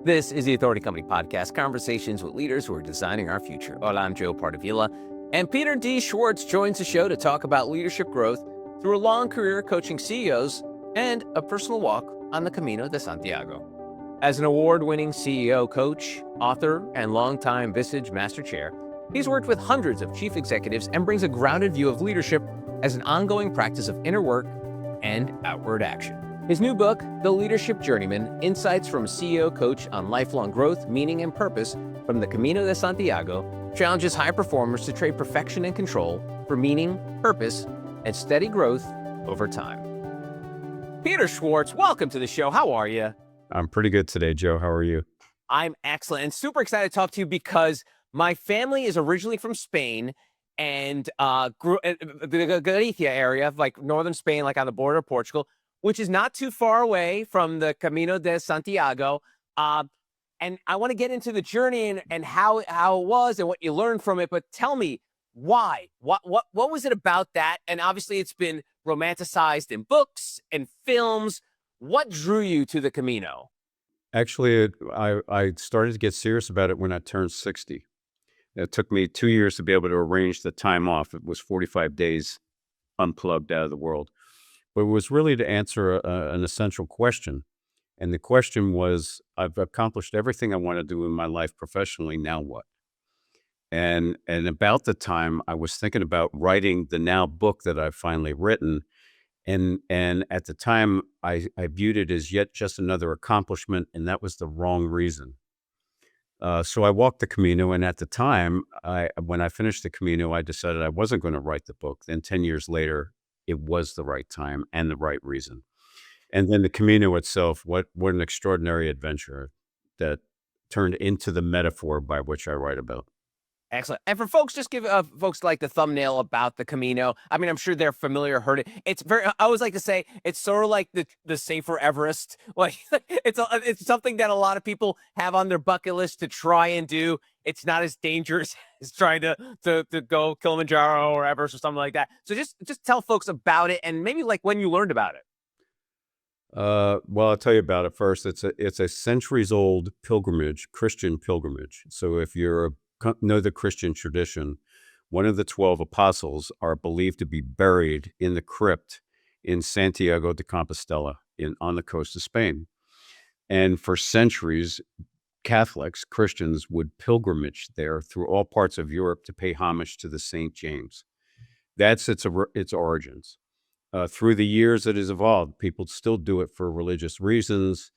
This is the Authority Company Podcast, conversations with leaders who are designing our future. Hola, I'm Joe Pardavila, and Peter D. Schwartz joins the show to talk about leadership growth through a long career coaching CEOs and a personal walk on the Camino de Santiago. As an award-winning CEO, coach, author, and longtime Vistage Master Chair, he's worked with hundreds of chief executives and brings a grounded view of leadership as an ongoing practice of inner work and outward action. His new book, The Leadership Journeyman, Insights from a CEO Coach on Lifelong Growth, Meaning, and Purpose from the Camino de Santiago, challenges high performers to trade perfection and control for meaning, purpose, and steady growth over time. Peter Schwartz, welcome to the show. How are you? I'm pretty good today, Joe. How are you? I'm excellent and super excited to talk to you because my family is originally from Spain and grew in the Galicia area, like northern Spain, like on the border of Portugal, which is not too far away from the Camino de Santiago. And I want to get into the journey and how it was and what you learned from it. But tell me, why? What was it about that? And obviously, it's been romanticized in books and films. What drew you to the Camino? Actually, I started to get serious about it when I turned 60. It took me 2 years to be able to arrange the time off. It was 45 days unplugged out of the world. But it was really to answer an essential question. And the question was, I've accomplished everything I want to do in my life professionally, now what? And about the time, I was thinking about writing the now book that I've finally written. And at the time, I viewed it as yet just another accomplishment, and that was the wrong reason. So I walked the Camino, and at the time, when I finished the Camino, I decided I wasn't going to write the book. Then 10 years later, it was the right time and the right reason. And then the Camino itself, what an extraordinary adventure that turned into the metaphor by which I write about. Excellent. And for folks, just give folks like the thumbnail about the Camino. I mean, I'm sure they're familiar, heard it. It's very, I always like to say, it's sort of like the safer Everest. Like it's something that a lot of people have on their bucket list to try and do. It's not as dangerous as trying to go Kilimanjaro or Everest or something like that. So just tell folks about it and maybe like when you learned about it. Well, I'll tell you about it first. It's a centuries old pilgrimage, Christian pilgrimage. So if you know the Christian tradition, one of the 12 apostles are believed to be buried in the crypt in Santiago de Compostela on the coast of Spain. And for centuries, Catholics, Christians would pilgrimage there through all parts of Europe to pay homage to the St. James. That's its origins. Through the years, it has evolved. People still do it for religious reasons,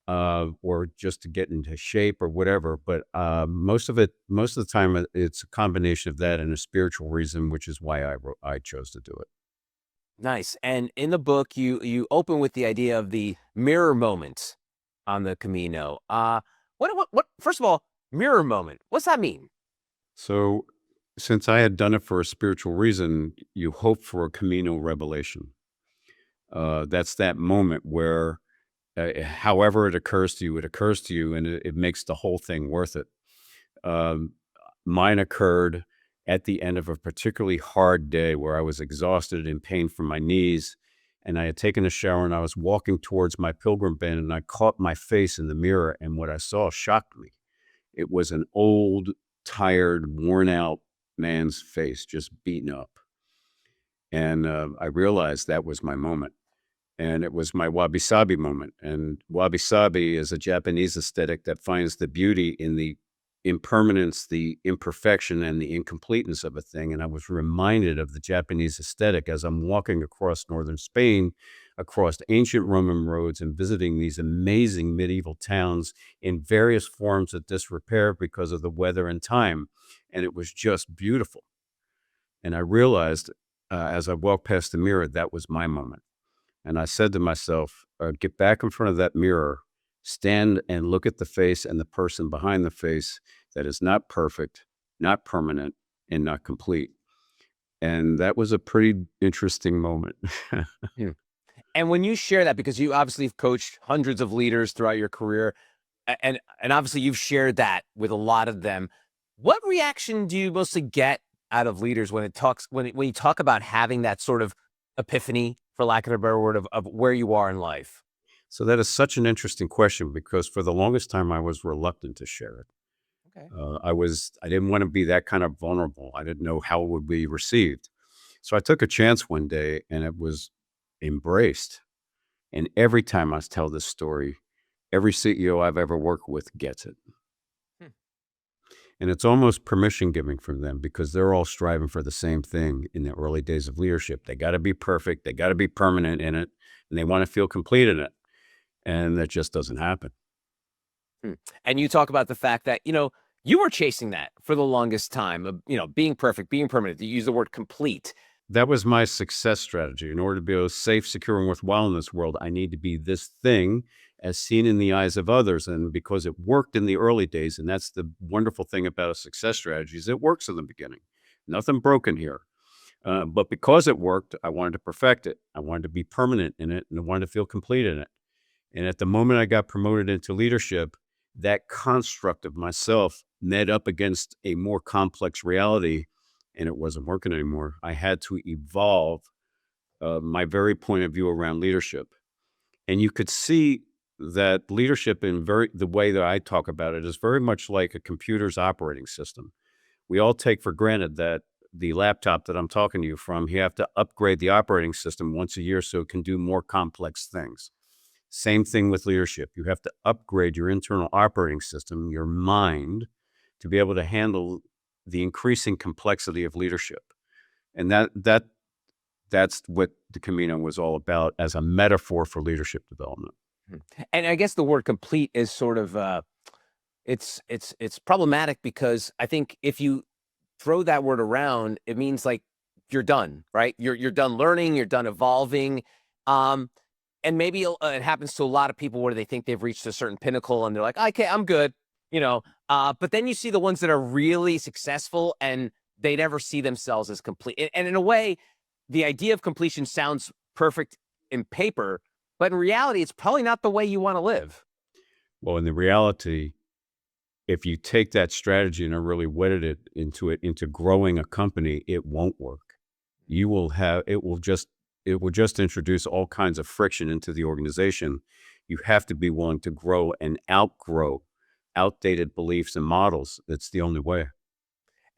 or just to get into shape or whatever. But most of the time, it's a combination of that and a spiritual reason, which is why I chose to do it. Nice. And in the book, you open with the idea of the mirror moment on the Camino. What? First of all, mirror moment. What's that mean? So, since I had done it for a spiritual reason, you hope for a Camino revelation. That's that moment where, however it occurs to you, and it makes the whole thing worth it. Mine occurred at the end of a particularly hard day where I was exhausted, in pain from my knees, and I had taken a shower, and I was walking towards my pilgrim band, and I caught my face in the mirror, and what I saw shocked me. It was an old, tired, worn-out man's face, just beaten up. And I realized that was my moment. And it was my wabi-sabi moment. And wabi-sabi is a Japanese aesthetic that finds the beauty in the impermanence, the imperfection, and the incompleteness of a thing. And I was reminded of the Japanese aesthetic as I'm walking across northern Spain, across ancient Roman roads, and visiting these amazing medieval towns in various forms of disrepair because of the weather and time. And it was just beautiful. And I realized as I walked past the mirror, that was my moment. And I said to myself, get back in front of that mirror, stand and look at the face and the person behind the face that is not perfect, not permanent, and not complete. And that was a pretty interesting moment. Yeah. And when you share that, because you obviously have coached hundreds of leaders throughout your career, and obviously you've shared that with a lot of them, what reaction do you mostly get out of leaders when you talk about having that sort of epiphany, for lack of a better word, of where you are in life? So that is such an interesting question because for the longest time I was reluctant to share it. Okay. I didn't want to be that kind of vulnerable. I didn't know how it would be received. So I took a chance one day and it was embraced. And every time I tell this story, every CEO I've ever worked with gets it. Hmm. And it's almost permission giving from them because they're all striving for the same thing in the early days of leadership. They got to be perfect, they got to be permanent in it, and they want to feel complete in it. And that just doesn't happen. Hmm. And you talk about the fact that, you were chasing that for the longest time of, being perfect, being permanent. You use the word complete. That was my success strategy. In order to be safe, secure, and worthwhile in this world, I need to be this thing as seen in the eyes of others. And because it worked in the early days, and that's the wonderful thing about a success strategy, is it works in the beginning. Nothing broken here. But because it worked, I wanted to perfect it. I wanted to be permanent in it, and I wanted to feel complete in it. And at the moment I got promoted into leadership, that construct of myself met up against a more complex reality, and it wasn't working anymore. I had to evolve my very point of view around leadership. And you could see that leadership the way that I talk about it is very much like a computer's operating system. We all take for granted that the laptop that I'm talking to you from, you have to upgrade the operating system once a year so it can do more complex things. Same thing with leadership. You have to upgrade your internal operating system, your mind, to be able to handle the increasing complexity of leadership. And that's what the Camino was all about as a metaphor for leadership development. Hmm. And I guess the word complete is sort of it's problematic because I think if you throw that word around, it means like you're done, right? You're done learning, you're done evolving. Um, and maybe it happens to a lot of people where they think they've reached a certain pinnacle and they're like, okay, I'm good, but then you see the ones that are really successful and they never see themselves as complete. And in a way, the idea of completion sounds perfect in paper, but in reality, it's probably not the way you want to live. Well, in the reality, if you take that strategy and are really wedded into growing a company, it won't work. You will have it will just introduce all kinds of friction into the organization. You have to be willing to grow and outgrow outdated beliefs and models. That's the only way.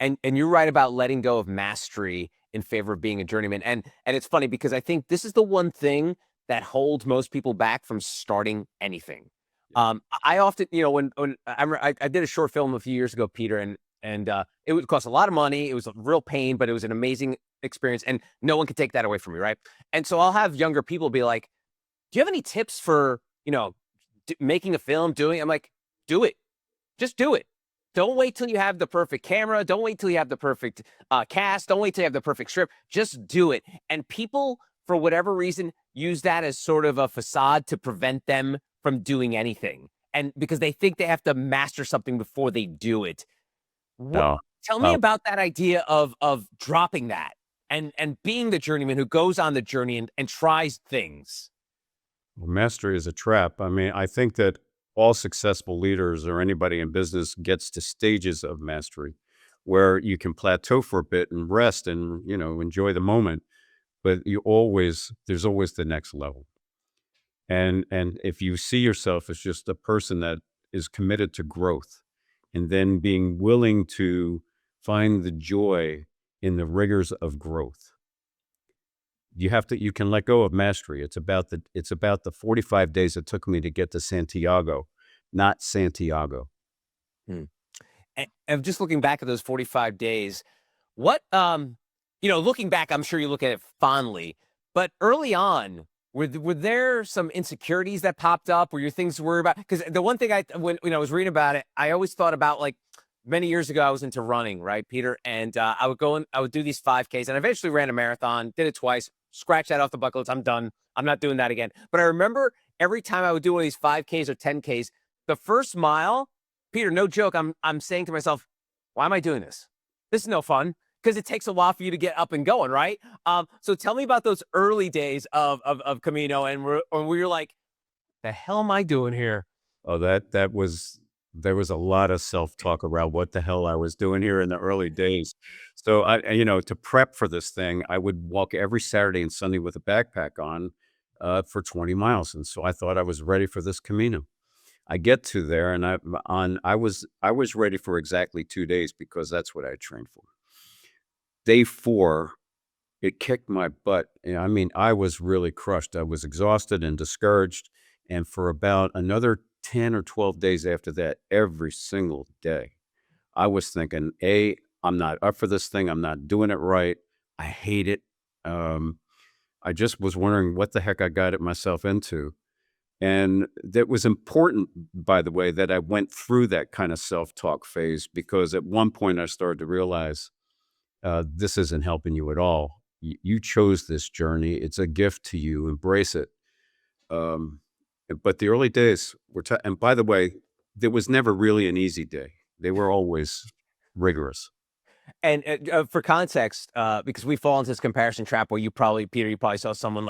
And you're right about letting go of mastery in favor of being a journeyman. And it's funny because I think this is the one thing that holds most people back from starting anything. I often, when I did a short film a few years ago, Peter, and it would cost a lot of money. It was a real pain, but it was an amazing experience, and no one could take that away from me, right? And so I'll have younger people be like, "Do you have any tips for making a film? Doing?" I'm like, "Do it. Just do it. Don't wait till you have the perfect camera. Don't wait till you have the perfect cast. Don't wait till you have the perfect script. Just do it." And people, for whatever reason, use that as sort of a facade to prevent them from doing anything. And because they think they have to master something before they do it. What, No. tell me Uh, about that idea of dropping that and being the journeyman who goes on the journey and tries things. well, mastery is a trap. I mean, I think that all successful leaders or anybody in business gets to stages of mastery where you can plateau for a bit and rest and, enjoy the moment. But there's always the next level. And if you see yourself as just a person that is committed to growth and then being willing to find the joy in the rigors of growth, you can let go of mastery. It's about the 45 days it took me to get to Santiago, not Santiago. Hmm. And just looking back at those 45 days, what looking back, I'm sure you look at it fondly, but early on, were there some insecurities that popped up? Were your things worried about? Because the one thing when I was reading about it, I always thought about like many years ago, I was into running, right, Peter? And I would do these 5Ks and I eventually ran a marathon, did it twice, scratch that off the bucket list. I'm done. I'm not doing that again. But I remember every time I would do one of these 5Ks or 10Ks, the first mile, Peter, no joke, I'm saying to myself, why am I doing this? This is no fun because it takes a while for you to get up and going, right? So tell me about those early days of Camino and where you're like, the hell am I doing here? Oh, there was a lot of self-talk around what the hell I was doing here in the early days. So to prep for this thing, I would walk every Saturday and Sunday with a backpack on, for 20 miles. And so I thought I was ready for this Camino. I get to there, and I was ready for exactly 2 days because that's what I trained for. Day 4, it kicked my butt. I mean, I was really crushed. I was exhausted and discouraged, and for about another 10 or 12 days after that, every single day, I was thinking, "A, I'm not up for this thing. I'm not doing it right. I hate it." Um, I just was wondering what the heck I got it myself into. And that was important, by the way, that I went through that kind of self-talk phase, because at one point I started to realize, this isn't helping you at all. You chose this journey. It's a gift to you. Embrace it. Um, but the early days were tough. And by the way, there was never really an easy day. They were always rigorous. And for context, because we fall into this comparison trap where Peter, you probably saw someone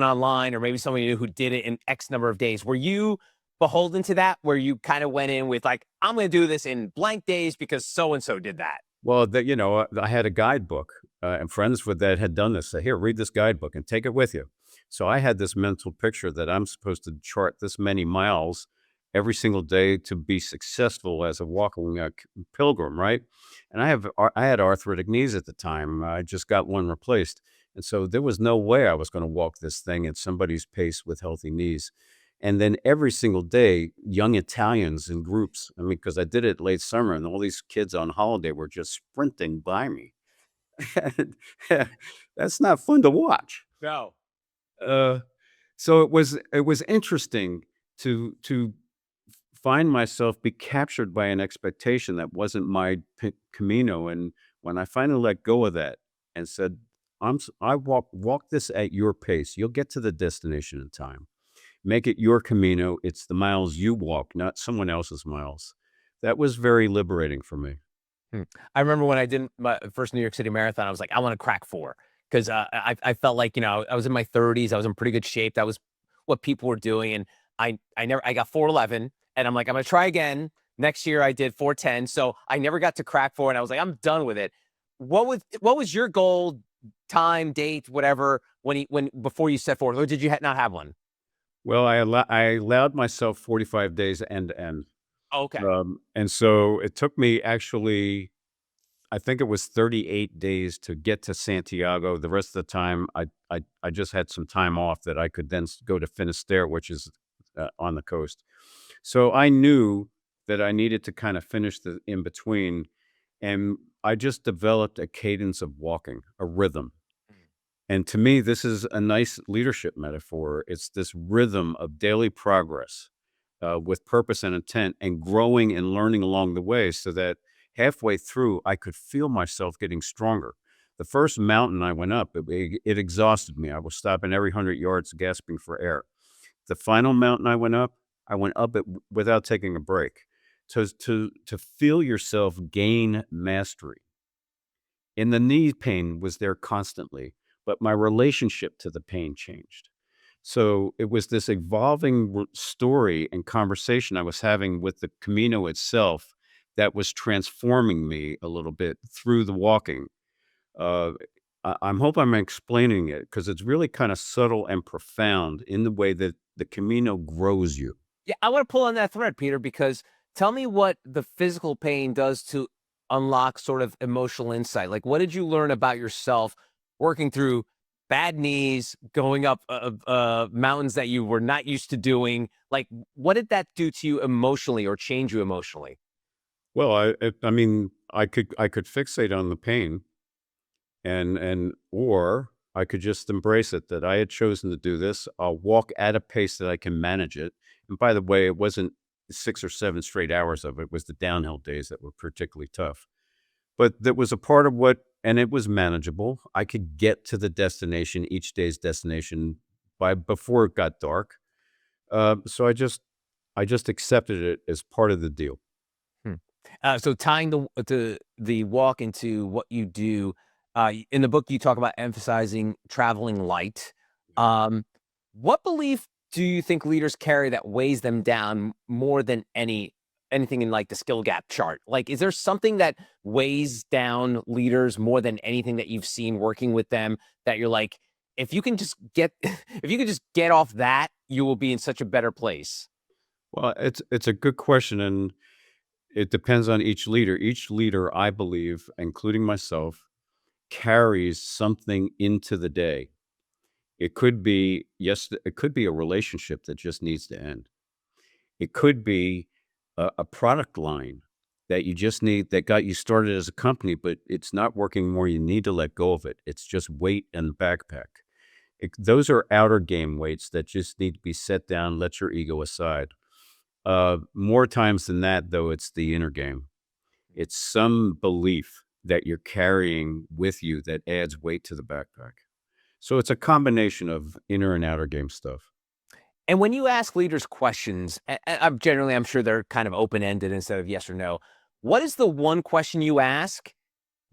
online or maybe someone you knew who did it in X number of days. Were you beholden to that, where you kind of went in with like, I'm going to do this in blank days because so-and-so did that? Well, I had a guidebook, and friends with that had done this. Say, here, read this guidebook and take it with you. So I had this mental picture that I'm supposed to chart this many miles every single day to be successful as a walking pilgrim, right? And I had arthritic knees at the time. I just got one replaced, and so there was no way I was going to walk this thing at somebody's pace with healthy knees. And then every single day, young Italians in groups, I mean, because I did it late summer and all these kids on holiday were just sprinting by me. And that's not fun to watch. No. Uh, so it was interesting to find myself be captured by an expectation that wasn't my Camino. And when I finally let go of that and said, I walk this at your pace, you'll get to the destination in time. Make it your Camino. It's the miles you walk, not someone else's miles. That was very liberating for me. I remember when I did my first New York City marathon, I was like, I want to crack 4 because I felt like, I was in my 30s. I was in pretty good shape. That was what people were doing. And I got 4:11 and I'm like, I'm going to try again. Next year I did 4:10. So I never got to crack 4 and I was like, I'm done with it. What was your goal, time, date, whatever, before you set forth, or did you not have one? Well, I allowed myself 45 days end to end. Okay. And so it took me actually, I think it was 38 days to get to Santiago. The rest of the time, I just had some time off that I could then go to Finisterre, which is on the coast. So I knew that I needed to kind of finish the in between, and I just developed a cadence of walking, a rhythm. And to me, this is a nice leadership metaphor. It's this rhythm of daily progress with purpose and intent, and growing and learning along the way, so that halfway through, I could feel myself getting stronger. The first mountain I went up, it exhausted me. I was stopping every 100 yards, gasping for air. The final mountain I went up it without taking a break. To feel yourself gain mastery. And the knee pain was there constantly, but my relationship to the pain changed. So it was this evolving story and conversation I was having with the Camino itself that was transforming me a little bit through the walking. Uh, I hope I'm explaining it, because it's really kind of subtle and profound in the way that the Camino grows you. Yeah, I want to pull on that thread, Peter, because tell me what the physical pain does to unlock sort of emotional insight. Like, what did you learn about yourself working through bad knees, going up mountains that you were not used to doing? Like, what did that do to you emotionally or change you emotionally? Well, I mean, I could fixate on the pain, or I could just embrace it, that I had chosen to do this. I'll walk at a pace that I can manage it. And by the way, it wasn't 6 or 7 straight hours of it. It was the downhill days that were particularly tough. But that was a part of and it was manageable. I could get to the destination, each day's destination, before it got dark. So I just accepted it as part of the deal. Hmm. So tying the walk into what you do, in the book you talk about emphasizing traveling light. What belief do you think leaders carry that weighs them down more than anything in like the skill gap chart? Like, is there something that weighs down leaders more than anything that you've seen working with them, that you're like, if you can just get off that, you will be in such a better place. Well, it's a good question, and it depends on each leader. Each leader, I believe, including myself, carries something into the day. It could be, yes, it could be a relationship that just needs to end. It could be a product line that you just need that got you started as a company, but it's not working more. You need to let go of it. It's just weight and backpack. Those are outer game weights that just need to be set down. Let your ego aside. More times than that, though, it's the inner game. It's some belief that you're carrying with you that adds weight to the backpack. So it's a combination of inner and outer game stuff. And when you ask leaders questions, I'm sure they're kind of open ended instead of yes or no. What is the one question you ask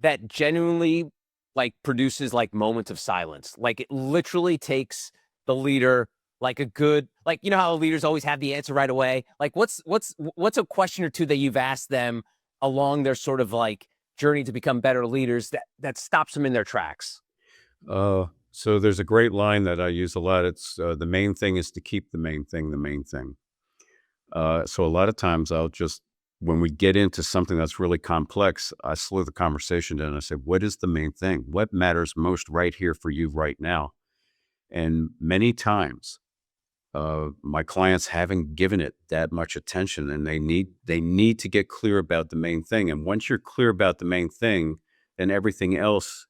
that genuinely like produces like moments of silence? Like it literally takes the leader like a good, like, you know how leaders always have the answer right away. Like what's a question or two that you've asked them along their sort of like journey to become better leaders that stops them in their tracks? So there's a great line that I use a lot. It's the main thing is to keep the main thing the main thing. So a lot of times I'll just, when we get into something that's really complex, I slow the conversation down and I say, what is the main thing? What matters most right here for you right now? And many times, my clients haven't given it that much attention, and they need to get clear about the main thing. And once you're clear about the main thing, then everything else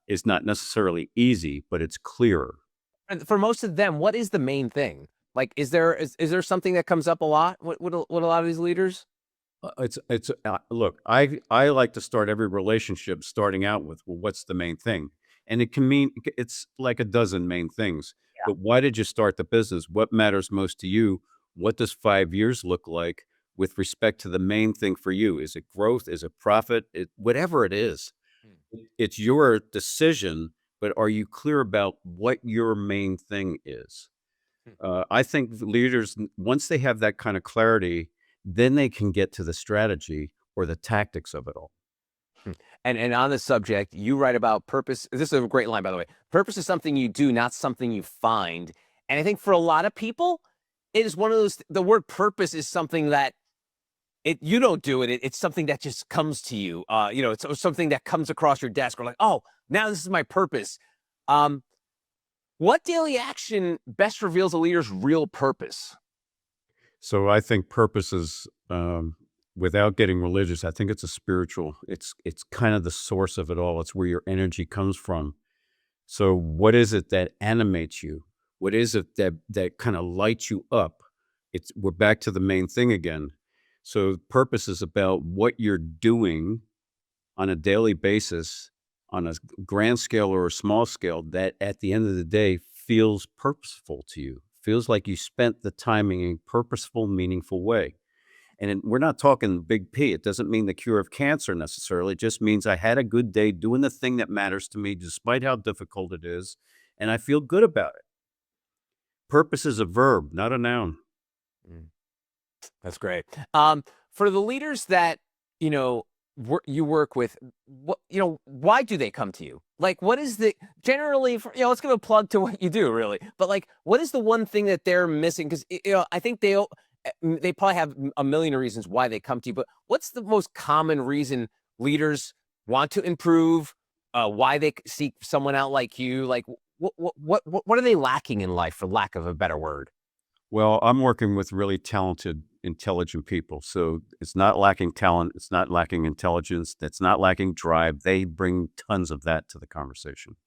is not necessarily easy, but it's clearer. And for most of them, what is the main thing? Like, is there something that comes up a lot with a lot of these leaders? Look, I like to start every relationship starting out with, well, what's the main thing? And it can mean it's like a dozen main things. Yeah. But why did you start the business? What matters most to you? What does 5 years look like with respect to the main thing for you? Is it growth? Is it profit? Whatever it is, it's your decision. But are you clear about what your main thing is? I think the leaders, once they have that kind of clarity, then they can get to the strategy or the tactics of it all. And on this subject, you write about purpose. This is a great line, by the way. Purpose is something you do, not something you find. And I think for a lot of people, it is one of those. The word purpose is something that you don't do it. It's something that just comes to you. It's something that comes across your desk. Or like, oh, now this is my purpose. Um, what daily action best reveals a leader's real purpose? So I think purpose is, without getting religious, I think it's a spiritual. It's kind of the source of it all. It's where your energy comes from. So what is it that animates you? What is it that kind of lights you up? We're back to the main thing again. So purpose is about what you're doing on a daily basis, on a grand scale or a small scale, that at the end of the day feels purposeful to you, feels like you spent the time in a purposeful, meaningful way. And we're not talking big P. It doesn't mean the cure of cancer necessarily. It just means I had a good day doing the thing that matters to me, despite how difficult it is, and I feel good about it. Purpose is a verb, not a noun. Mm. That's great. For the leaders that you know you work with, why do they come to you? Like, what is the generally? Let's give a plug to what you do, really. But like, what is the one thing that they're missing? Because I think they probably have a million reasons why they come to you. But what's the most common reason leaders want to improve? Why they seek someone out like you? Like, what are they lacking in life, for lack of a better word? Well, I'm working with really talented, intelligent people. So it's not lacking talent. It's not lacking intelligence. It's not lacking drive. They bring tons of that to the conversation.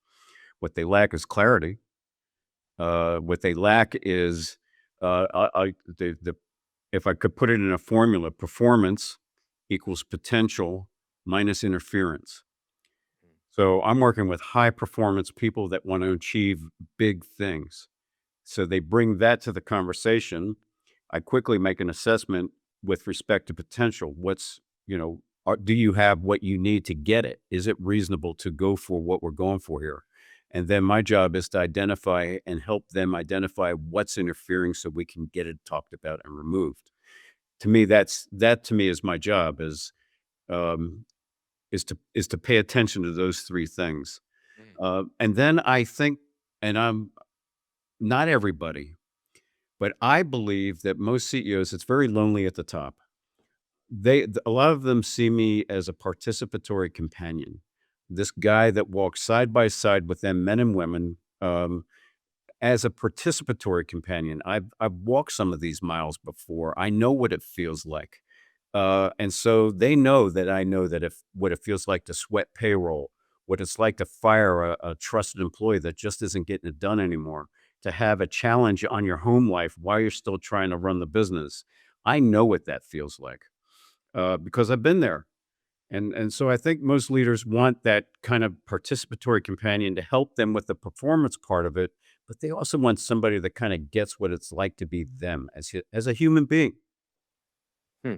What they lack is clarity. What they lack is, if I could put it in a formula, performance equals potential minus interference. So I'm working with high performance people that want to achieve big things. So they bring that to the conversation. I quickly make an assessment with respect to potential. Do you have what you need to get it? Is it reasonable to go for what we're going for here? And then my job is to identify and help them identify what's interfering so we can get it talked about and removed. To me, that to me is my job um, is to pay attention to those three things. And then I think and I'm not everybody, but I believe that most CEOs, it's very lonely at the top. A lot of them see me as a participatory companion, this guy that walks side by side with them, men and women, as a participatory companion. I've walked some of these miles before. I know what it feels like. And so they know that I know that if what it feels like to sweat payroll, what it's like to fire a trusted employee that just isn't getting it done anymore, to have a challenge on your home life while you're still trying to run the business. I know what that feels like because I've been there. And so I think most leaders want that kind of participatory companion to help them with the performance part of it, but they also want somebody that kind of gets what it's like to be them as a human being. Hmm.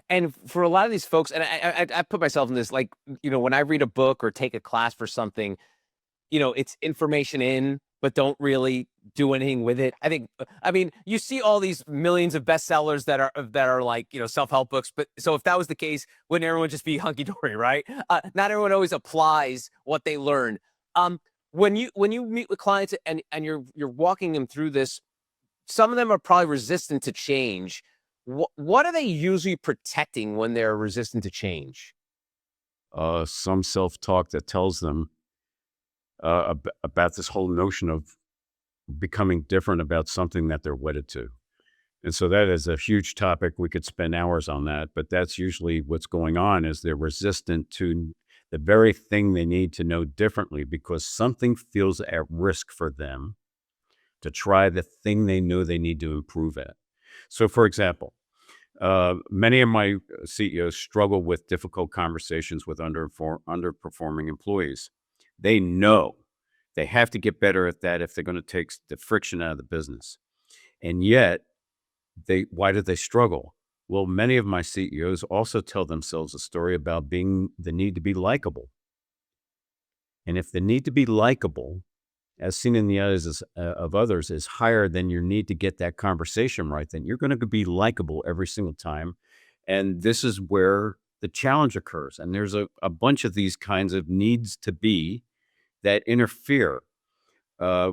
And for a lot of these folks, and I put myself in this, like, when I read a book or take a class for something, it's information in, but don't really do anything with it. I mean, you see all these millions of bestsellers that are like, self-help books. But so if that was the case, wouldn't everyone just be hunky dory, right? Not everyone always applies what they learn. Um, when you meet with clients and you're walking them through this, some of them are probably resistant to change. What are they usually protecting when they're resistant to change? Some self-talk that tells them about this whole notion of becoming different about something that they're wedded to. And so that is a huge topic. We could spend hours on that, but that's usually what's going on is they're resistant to the very thing they need to know differently because something feels at risk for them to try the thing they know they need to improve at. So, for example, many of my CEOs struggle with difficult conversations with underperforming employees. They know they have to get better at that if they're going to take the friction out of the business. And yet, why do they struggle? Well, many of my CEOs also tell themselves a story about being the need to be likable. And if the need to be likable, as seen in the eyes of others, is higher than your need to get that conversation right, then you're going to be likable every single time. And this is where the challenge occurs. And there's a bunch of these kinds of needs to be that interfere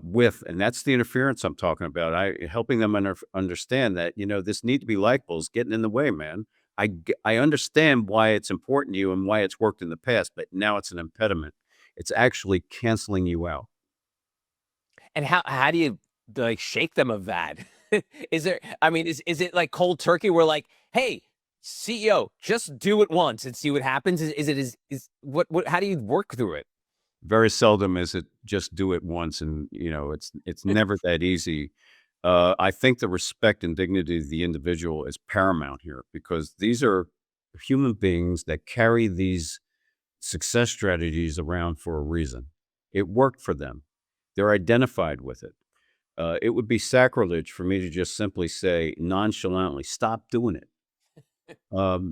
with, and that's the interference I'm talking about. Helping them understand that this need to be likable is getting in the way, man. I understand why it's important to you and why it's worked in the past, but now it's an impediment. It's actually canceling you out. And how do you, like, shake them of that? Is there I mean, is it like cold turkey where like, "Hey, CEO, just do it once and see what happens?" Is it is what how do you work through it? Very seldom is it just do it once, and it's never that easy. I think the respect and dignity of the individual is paramount here because these are human beings that carry these success strategies around for a reason. It worked for them. They're identified with it. It would be sacrilege for me to just simply say nonchalantly, "Stop doing it."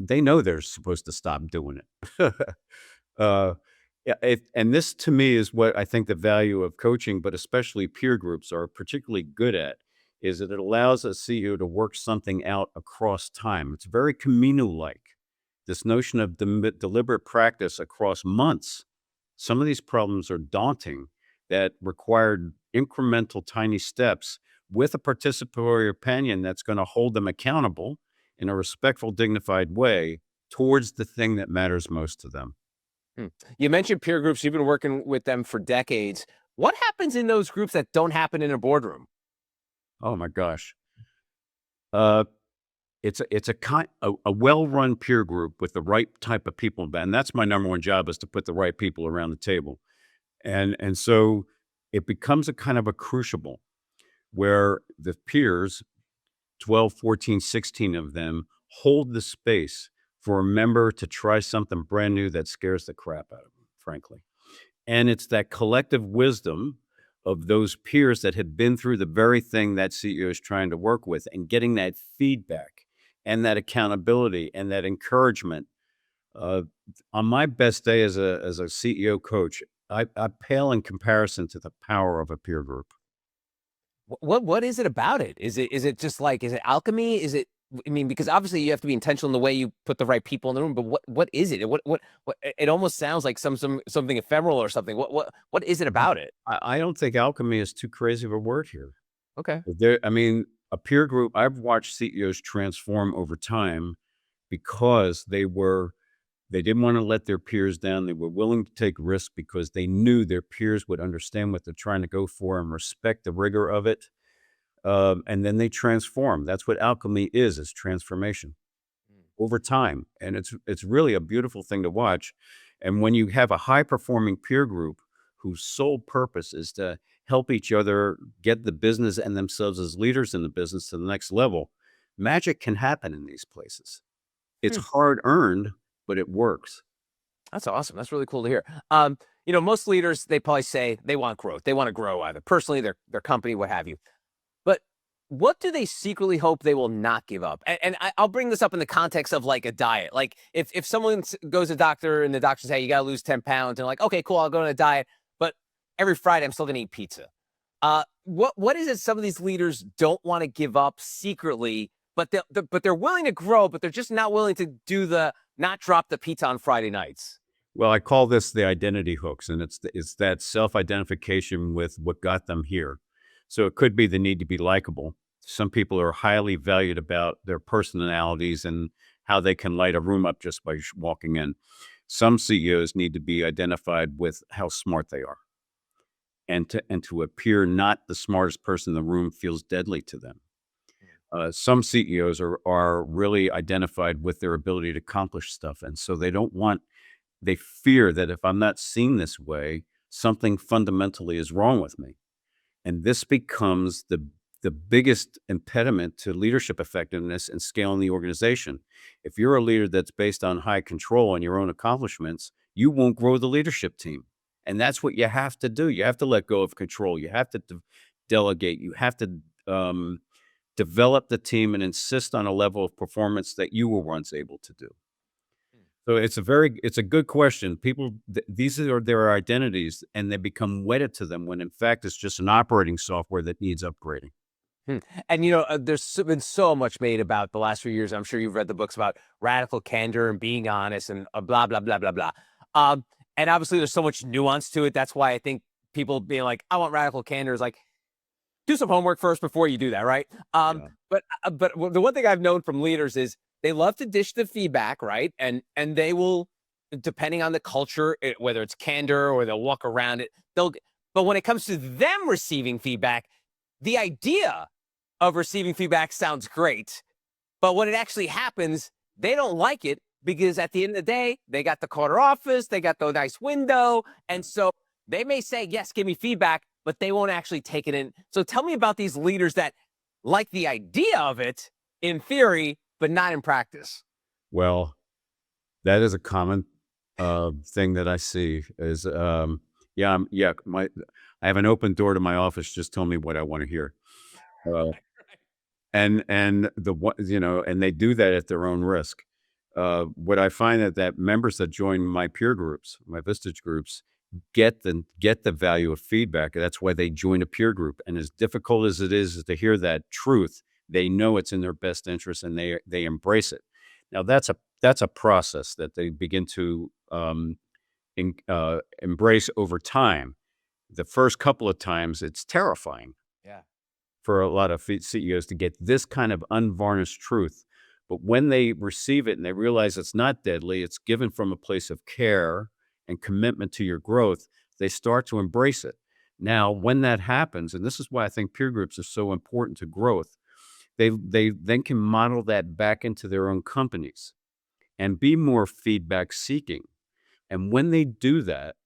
They know they're supposed to stop doing it. uh, yeah, and this to me is what I think the value of coaching, but especially peer groups are particularly good at, is that it allows a CEO to work something out across time. It's very Camino-like. This notion of deliberate practice across months. Some of these problems are daunting that required incremental tiny steps with a participatory opinion that's going to hold them accountable in a respectful, dignified way towards the thing that matters most to them. Hmm. You mentioned peer groups, you've been working with them for decades. What happens in those groups that don't happen in a boardroom? Oh my gosh. Uh, it's a well-run peer group with the right type of people, and that's my number one job is to put the right people around the table. And so it becomes a kind of a crucible where the peers, 12, 14, 16 of them, hold the space for a member to try something brand new that scares the crap out of them, frankly. And it's that collective wisdom of those peers that have been through the very thing that CEO is trying to work with and getting that feedback and that accountability and that encouragement. Uh, on my best day as a CEO coach, I pale in comparison to the power of a peer group. What is it about it? Is it just like, is it alchemy? Is it I mean, because obviously you have to be intentional in the way you put the right people in the room, but what is it? What it almost sounds like something ephemeral or something. What is it about it? I don't think alchemy is too crazy of a word here. Okay. I mean, a peer group, I've watched CEOs transform over time because they didn't want to let their peers down. They were willing to take risks because they knew their peers would understand what they're trying to go for and respect the rigor of it. And then they transform. That's what alchemy is transformation over time. And it's really a beautiful thing to watch. And when you have a high performing peer group whose sole purpose is to help each other get the business and themselves as leaders in the business to the next level, magic can happen in these places. It's Hmm. hard earned, but it works. That's awesome. That's really cool to hear. Most leaders, they probably say they want growth. They want to grow either personally, their company, what have you. But what do they secretly hope they will not give up? I'll bring this up in the context of like a diet. Like if someone goes to the doctor and the doctor says, hey, you got to lose 10 pounds. And like, okay, cool, I'll go on a diet. But every Friday, I'm still going to eat pizza. What is it some of these leaders don't want to give up secretly, but they're willing to grow, but they're just not willing to not drop the pizza on Friday nights? Well, I call this the identity hooks, and it's that self-identification with what got them here. So it could be the need to be likable. Some people are highly valued about their personalities and how they can light a room up just by walking in. Some CEOs need to be identified with how smart they are, and to appear not the smartest person in the room feels deadly to them. Some CEOs are really identified with their ability to accomplish stuff, and so they fear that if I'm not seen this way, something fundamentally is wrong with me. And this becomes the biggest impediment to leadership effectiveness and scaling the organization. If you're a leader that's based on high control and your own accomplishments, you won't grow the leadership team. And that's what you have to do. You have to let go of control. You have to delegate. You have to develop the team and insist on a level of performance that you were once able to do. So it's a good question. People, these are their identities, and they become wedded to them when in fact it's just an operating software that needs upgrading. Hmm. And been so much made about the last few years. I'm sure you've read the books about radical candor and being honest and blah blah blah blah blah. And obviously, there's so much nuance to it. That's why I think people being like, "I want radical candor," is like, do some homework first before you do that, right? Yeah. But the one thing I've known from leaders is they love to dish the feedback, right? And they will, depending on the culture, whether it's candor or they'll walk around it, But when it comes to them receiving feedback, the idea of receiving feedback sounds great, but when it actually happens, they don't like it because at the end of the day, they got the corner office, they got the nice window, and so they may say, yes, give me feedback, but they won't actually take it in. So tell me about these leaders that like the idea of it in theory, but not in practice. Well, that is a common thing that I see is, I have an open door to my office. Just tell me what I want to hear. Uh, and they do that at their own risk. What I find that members that join my peer groups, my Vistage groups, get the value of feedback. That's why they join a peer group. And as difficult as it is to hear that truth, they know it's in their best interest and they embrace it. Now that's a process that they begin to embrace over time. The first couple of times, it's terrifying Yeah. for a lot of CEOs to get this kind of unvarnished truth. But when they receive it and they realize it's not deadly, it's given from a place of care and commitment to your growth, they start to embrace it. Now, when that happens, and this is why I think peer groups are so important to growth, they then can model that back into their own companies and be more feedback seeking. And when they do that,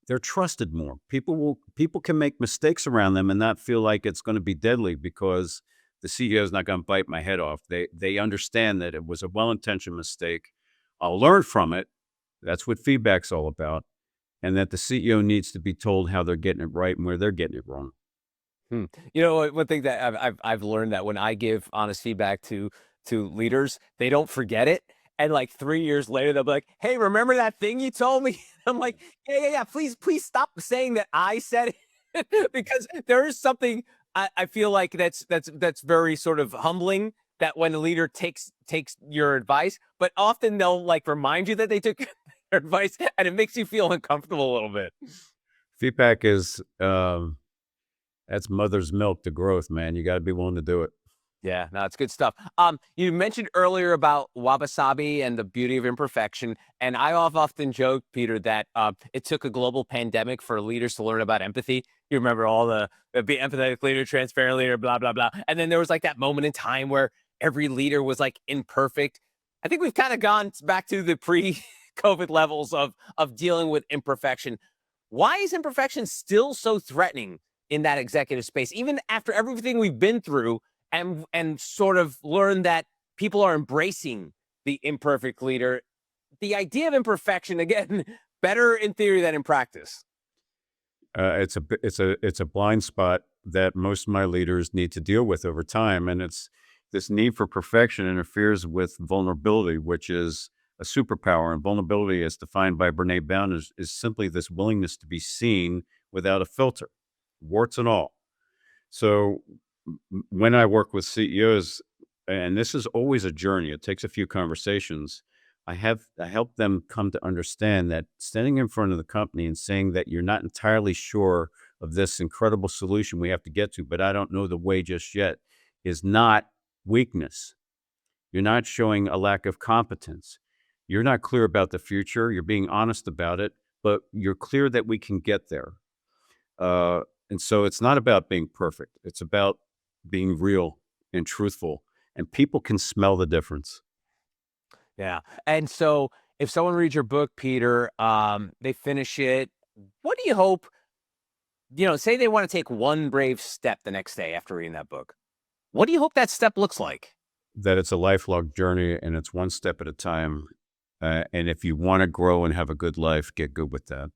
they're trusted more. People can make mistakes around them and not feel like it's going to be deadly because the CEO is not going to bite my head off. They understand that it was a well-intentioned mistake. I'll learn from it. That's what feedback's all about. And that the CEO needs to be told how they're getting it right and where they're getting it wrong. Hmm. One thing that I've learned that when I give honest feedback to leaders, they don't forget it. And like 3 years later, they'll be like, "Hey, remember that thing you told me?" I'm like, "Yeah. Please stop saying that I said it," because there is something I feel like that's very sort of humbling that when a leader takes your advice, but often they'll like remind you that they took their advice, and it makes you feel uncomfortable a little bit. Feedback is that's mother's milk to growth, man. You got to be willing to do it. Yeah, no, it's good stuff. You mentioned earlier about wabi-sabi and the beauty of imperfection, and I have often joked, Peter, that it took a global pandemic for leaders to learn about empathy. You remember all the be empathetic leader, transparent leader, blah blah blah, and then there was like that moment in time where every leader was like imperfect. I think we've kind of gone back to the pre-COVID levels of dealing with imperfection. Why is imperfection still so threatening in that executive space, even after everything we've been through? And sort of learn that people are embracing the imperfect leader. The idea of imperfection, again, better in theory than in practice. It's a blind spot that most of my leaders need to deal with over time, and it's this need for perfection interferes with vulnerability, which is a superpower. And vulnerability, as defined by Brene Brown, is simply this willingness to be seen without a filter, warts and all. So when I work with CEOs, and this is always a journey, it takes a few conversations. I help them come to understand that standing in front of the company and saying that you're not entirely sure of this incredible solution we have to get to, but I don't know the way just yet, is not weakness. You're not showing a lack of competence. You're not clear about the future. You're being honest about it, but you're clear that we can get there. And so it's not about being perfect. It's about being real and truthful, and people can smell the difference. Yeah. And so if someone reads your book, Peter, they finish it, what do you hope, say they want to take one brave step the next day after reading that book. What do you hope that step looks like? That it's a lifelong journey and it's one step at a time. And if you want to grow and have a good life, get good with that.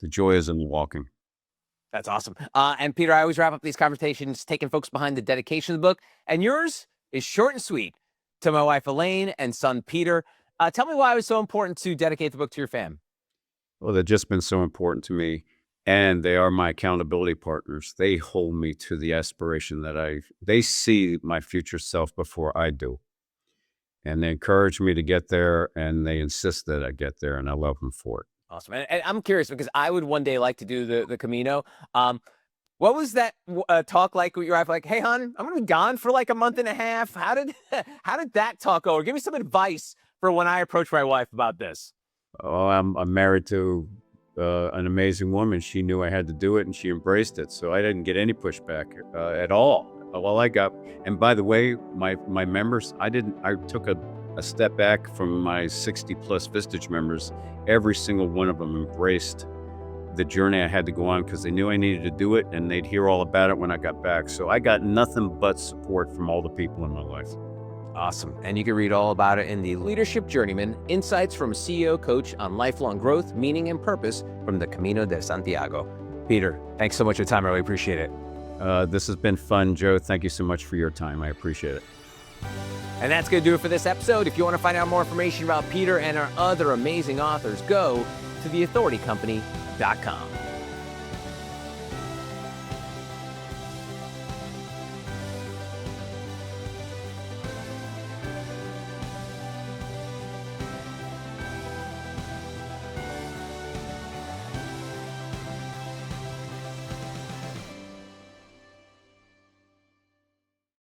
The joy is in the walking. That's awesome. And Peter, I always wrap up these conversations taking folks behind the dedication of the book. And yours is short and sweet. To my wife, Elaine, and son, Peter. Tell me why it was so important to dedicate the book to your fam. Well, they've just been so important to me. And they are my accountability partners. They hold me to the aspiration that they see my future self before I do. And they encourage me to get there, and they insist that I get there, and I love them for it. Awesome. And I'm curious because I would one day like to do the Camino. What was that talk like with your wife? Like, hey, hon, I'm going to be gone for like a month and a half. How did that talk go? Or give me some advice for when I approach my wife about this. Oh, I'm married to an amazing woman. She knew I had to do it, and she embraced it. So I didn't get any pushback at all. All I got, and by the way, my members, I took a step back from my 60 plus Vistage members. Every single one of them embraced the journey I had to go on because they knew I needed to do it, and they'd hear all about it when I got back. So I got nothing but support from all the people in my life. Awesome. And you can read all about it in the Leadership Journeyman, Insights from a CEO Coach on Lifelong Growth, Meaning and Purpose from the Camino de Santiago. Peter, thanks so much for your time. I really appreciate it. This has been fun, Joe. Thank you so much for your time. I appreciate it. And that's going to do it for this episode. If you want to find out more information about Peter and our other amazing authors, go to theauthoritycompany.com.